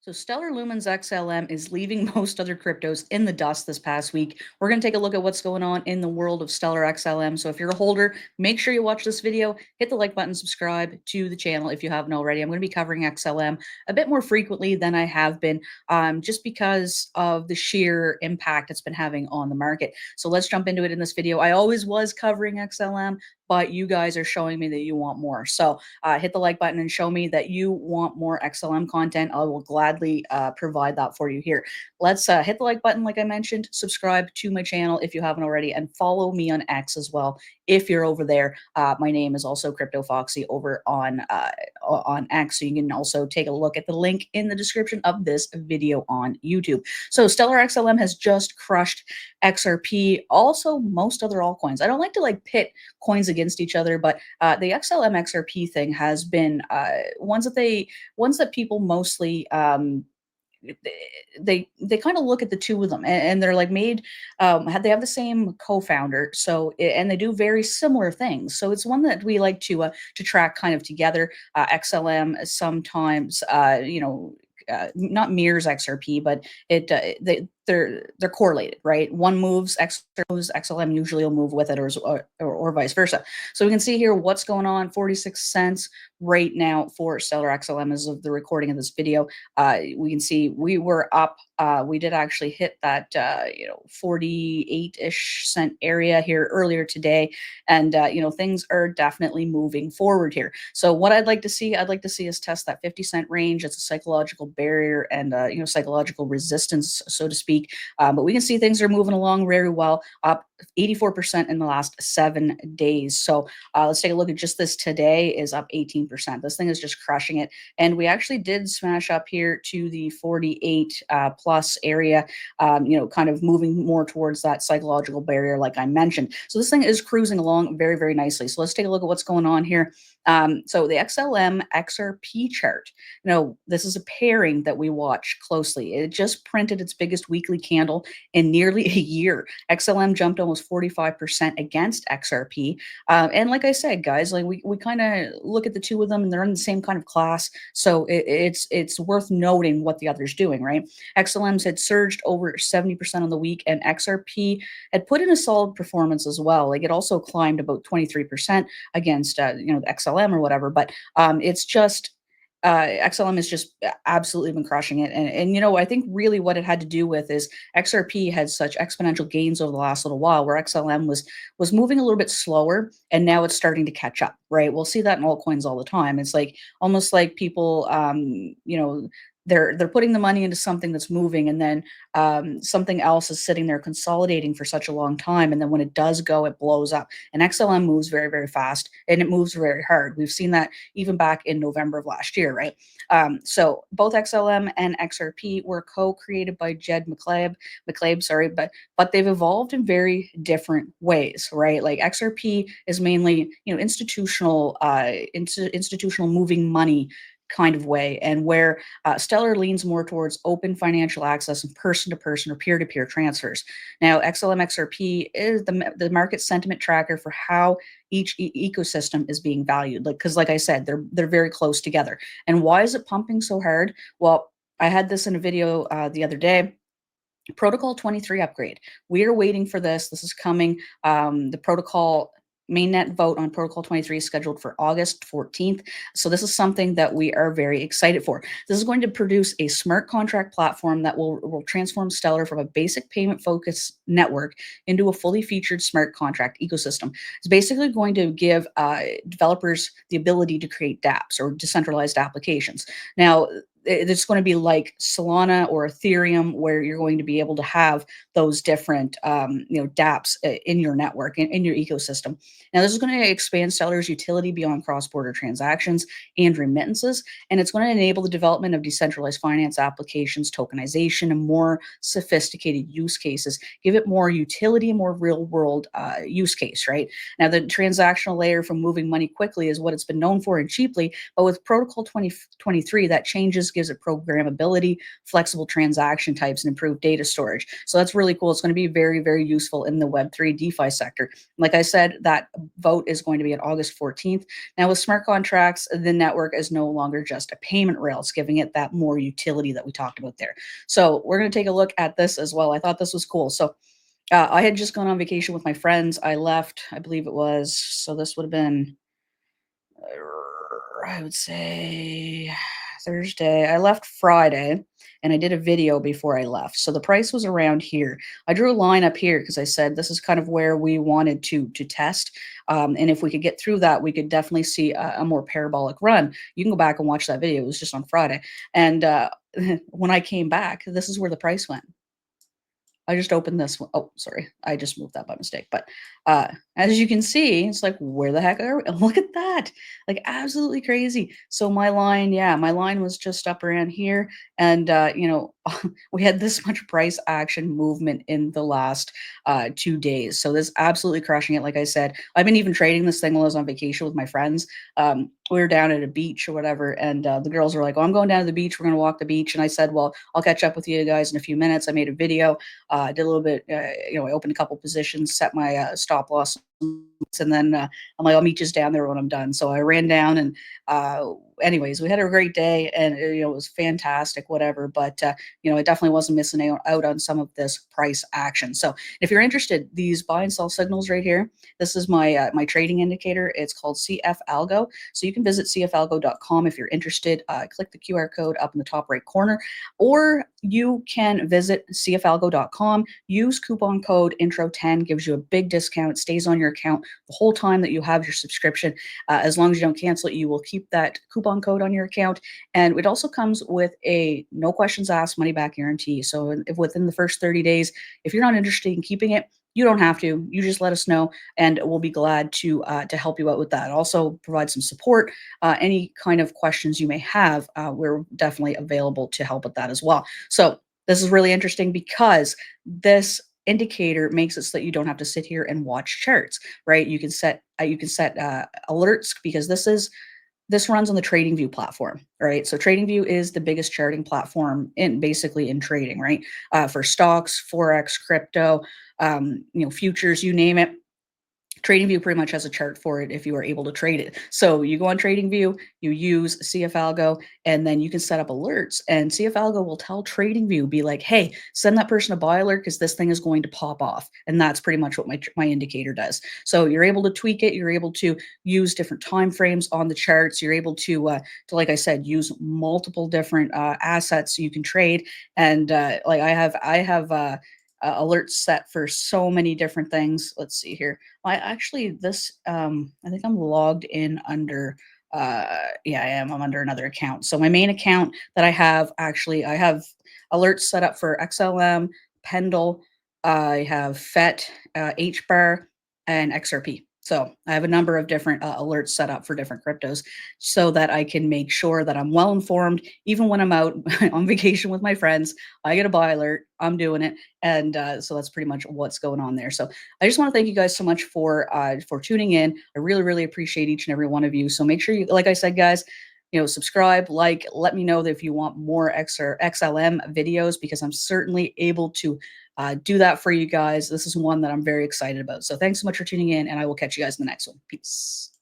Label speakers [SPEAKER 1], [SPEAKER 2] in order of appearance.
[SPEAKER 1] So Stellar Lumens XLM is leaving most other cryptos in the dust this past week. We're going to take a look at what's going on in the world of Stellar XLM. So if you're a holder, make sure you watch this video, hit the like button, subscribe to the channel if you haven't already. I'm going to be covering XLM a bit more frequently than I have been, just because of the sheer impact it's been having on the market. So let's jump into it in this video. I always was covering XLM, but you guys are showing me that you want more. So hit the like button and show me that you want more XLM content. I will gladly provide that for you here. Let's hit the like button, like I mentioned, subscribe to my channel if you haven't already, and follow me on X as well if you're over there. My name is also cryptoFOXXY over on X, so you can also take a look at the link in the description of this video on YouTube. So Stellar XLM has just crushed XRP, also most other altcoins. I don't like to pit coins against each other, but the XLM XRP thing has been ones that people mostly they kind of look at the two of them, and they're like made they have the same co-founder, so and they do very similar things, so it's one that we like to track kind of together. XLM sometimes not mirrors XRP, but they're correlated, right? One moves, XLM usually will move with it, or vice versa. So we can see here what's going on. 46 cents right now for Stellar XLM as of the recording of this video. We can see we were up. We did actually hit that 48-ish cent area here earlier today, and things are definitely moving forward here. So what I'd like to see us test that 50-cent range. It's a psychological barrier and psychological resistance, so to speak. But we can see things are moving along very well, up 84% in the last 7 days. So let's take a look at just this today is up 18%. This thing is just crushing it. And we actually did smash up here to the 48 plus area, kind of moving more towards that psychological barrier, like I mentioned. So this thing is cruising along very, very nicely. So let's take a look at what's going on here. So the XLM XRP chart, this is a pairing that we watch closely. It just printed its biggest weekly candle in nearly a year. XLM jumped almost 45% against XRP. And like I said, guys, we kind of look at the two of them and they're in the same kind of class. So it's worth noting what the other's doing, right? XLM's had surged over 70% on the week, and XRP had put in a solid performance as well. It also climbed about 23% against the XLM or whatever, but it's just XLM has just absolutely been crushing it. And I think really what it had to do with is XRP had such exponential gains over the last little while, where XLM was moving a little bit slower, and now it's starting to catch up, right? We'll see that in altcoins all the time. It's almost like people, they're putting the money into something that's moving, and then something else is sitting there consolidating for such a long time, and then when it does go, it blows up. And XLM moves very, very fast, and it moves very hard. We've seen that even back in November of last year, right? So both XLM and XRP were co-created by Jed McCabe, sorry, but they've evolved in very different ways, right? Like XRP is mainly institutional moving money kind of way, and where Stellar leans more towards open financial access and person-to-person or peer-to-peer transfers. Now, XLM XRP is the market sentiment tracker for how each ecosystem is being valued. Because like I said, they're very close together. And why is it pumping so hard? Well, I had this in a video the other day. Protocol 23 upgrade. We are waiting for this. This is coming. The protocol mainnet vote on Protocol 23 is scheduled for August 14th. So this is something that we are very excited for. This is going to produce a smart contract platform that will transform Stellar from a basic payment focused network into a fully featured smart contract ecosystem. It's basically going to give developers the ability to create dApps, or decentralized applications. Now, it's going to be like Solana or Ethereum, where you're going to be able to have those different, dApps in your network, in your ecosystem. Now, this is going to expand Stellar's utility beyond cross-border transactions and remittances, and it's going to enable the development of decentralized finance applications, tokenization, and more sophisticated use cases. Give it more utility, more real-world use case, right? Now, the transactional layer from moving money quickly is what it's been known for and cheaply, but with Protocol 2023, that changes gives it programmability, flexible transaction types, and improved data storage. So that's really cool. It's going to be very, very useful in the Web3 DeFi sector. Like I said, that vote is going to be on August 14th. Now, with smart contracts, the network is no longer just a payment rail. It's giving it that more utility that we talked about there. So we're going to take a look at this as well. I thought this was cool. So I had just gone on vacation with my friends. I left, I believe it was, so this would have been, I would say Thursday. I left Friday and I did a video before I left. So the price was around here. I drew a line up here because I said this is kind of where we wanted to test. And if we could get through that, we could definitely see a more parabolic run. You can go back and watch that video. It was just on Friday. And when I came back, this is where the price went. I just opened this one. Oh, sorry. I just moved that by mistake. But as you can see, it's like, where the heck are we? Look at that. Like, absolutely crazy. So my line, yeah, my line was just up around here. And, we had this much price action movement in the last 2 days. So this absolutely crushing it. Like I said, I've been even trading this thing while I was on vacation with my friends. We were down at a beach or whatever. And the girls were like, oh, I'm going down to the beach. We're going to walk the beach. And I said, well, I'll catch up with you guys in a few minutes. I made a video. I did a little bit, I opened a couple positions, set my stop loss, and then I'm like, I'll meet you down there when I'm done. So I ran down, and anyways, we had a great day, and it was fantastic, whatever. But I definitely wasn't missing out on some of this price action. So if you're interested, these buy and sell signals right here. This is my my trading indicator. It's called CF Algo. So you can visit cfalgo.com if you're interested. Click the QR code up in the top right corner, or you can visit cfalgo.com. Use coupon code intro10, gives you a big discount. It stays on your account the whole time that you have your subscription. As long as you don't cancel it, you will keep that coupon code on your account. And it also comes with a no questions asked money back guarantee. So if within the first 30 days, if you're not interested in keeping it, you don't have to. You just let us know, and we'll be glad to help you out with that. Also, provide some support. Any kind of questions you may have, we're definitely available to help with that as well. So this is really interesting because this indicator makes it so that you don't have to sit here and watch charts, right? You can set alerts, because this runs on the TradingView platform, right? So TradingView is the biggest charting platform in trading, right? For stocks, forex, crypto, futures, you name it. TradingView pretty much has a chart for it if you are able to trade it. So you go on TradingView, you use CF Algo, and then you can set up alerts. And CF Algo will tell TradingView, be like, hey, send that person a buy alert because this thing is going to pop off. And that's pretty much what my indicator does. So you're able to tweak it. You're able to use different time frames on the charts. You're able to like I said, use multiple different assets you can trade. And like I have alerts set for so many different things. Let's see here. I actually I think I'm logged in under yeah, I am. I'm under another account. So my main account that I have, actually I have alerts set up for XLM, Pendle, I have FET, HBAR, and XRP. So I have a number of different alerts set up for different cryptos so that I can make sure that I'm well informed. Even when I'm out on vacation with my friends, I get a buy alert, I'm doing it. And so that's pretty much what's going on there. So I just want to thank you guys so much for tuning in. I really, really appreciate each and every one of you. So make sure you, like I said, guys, subscribe, like, let me know that if you want more XLM videos, because I'm certainly able to do that for you guys. This is one that I'm very excited about. So thanks so much for tuning in, and I will catch you guys in the next one. Peace.